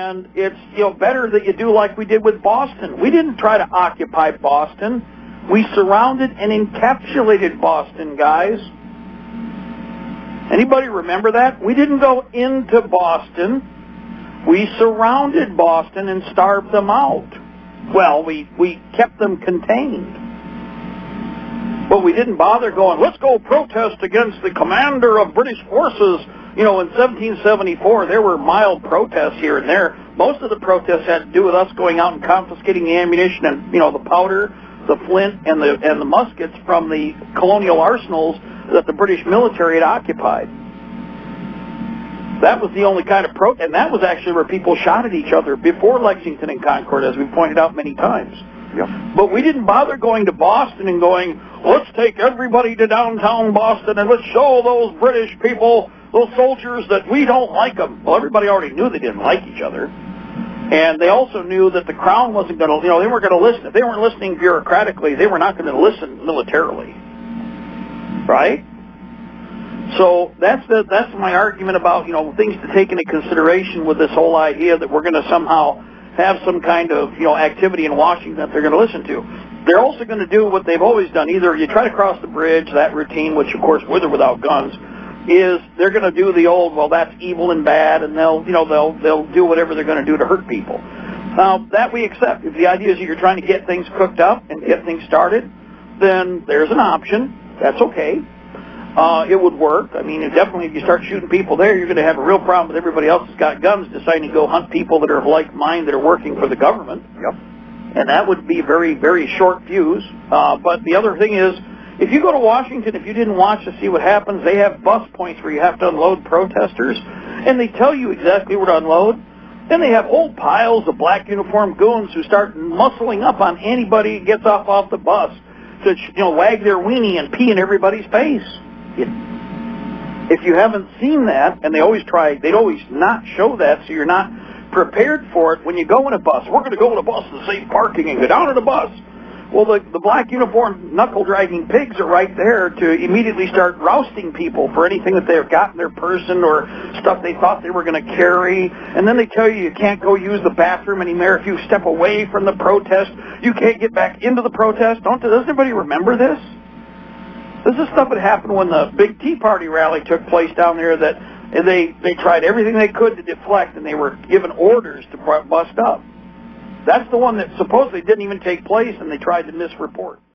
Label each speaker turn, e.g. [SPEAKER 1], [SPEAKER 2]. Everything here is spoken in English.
[SPEAKER 1] And it's, better that you do like we did with Boston. We didn't try to occupy Boston. We surrounded and encapsulated Boston, guys. Anybody remember that? We didn't go into Boston. We surrounded Boston and starved them out. Well, we kept them contained. But we didn't bother going, let's go protest against the commander of British forces. In 1774, there were mild protests here and there. Most of the protests had to do with us going out and confiscating the ammunition and, the powder, the flint, and the muskets from the colonial arsenals that the British military had occupied. That was the only kind of protest, and that was actually where people shot at each other before Lexington and Concord, as we pointed out many times. Yep. But we didn't bother going to Boston and going, let's take everybody to downtown Boston and let's show those British people, those soldiers, that we don't like them. Well, everybody already knew they didn't like each other. And they also knew that the Crown wasn't going to, they weren't going to listen. If they weren't listening bureaucratically, they were not going to listen militarily. Right? So that's my argument about, things to take into consideration with this whole idea that we're going to somehow have some kind of, activity in Washington that they're going to listen to. They're also going to do what they've always done. Either you try to cross the bridge, that routine, which of course, with or without guns, is they're going to do the old, well, that's evil and bad, and they'll do whatever they're going to do to hurt people. Now, that we accept. If the idea is that you're trying to get things cooked up and get things started, then there's an option. That's okay. It would work. I mean, definitely if you start shooting people there, you're going to have a real problem with everybody else that's got guns deciding to go hunt people that are of like mind that are working for the government.
[SPEAKER 2] Yep.
[SPEAKER 1] And that would be very, very short fuse. But the other thing is, if you go to Washington, if you didn't watch to see what happens, they have bus points where you have to unload protesters, and they tell you exactly where to unload. Then they have whole piles of black uniformed goons who start muscling up on anybody who gets off the bus to wag their weenie and pee in everybody's face. If you haven't seen that, and they'd always not show that, so you're not prepared for it when you go in a bus. We're going to go in a bus to save parking and go down in a bus. Well, the black uniformed knuckle-dragging pigs are right there to immediately start rousting people for anything that they've got in their person or stuff they thought they were going to carry. And then they tell you can't go use the bathroom anymore. If you step away from the protest, you can't get back into the protest. Does anybody remember this? This is stuff that happened when the big Tea Party rally took place down there, that they tried everything they could to deflect, and they were given orders to bust up. That's the one that supposedly didn't even take place, and they tried to misreport.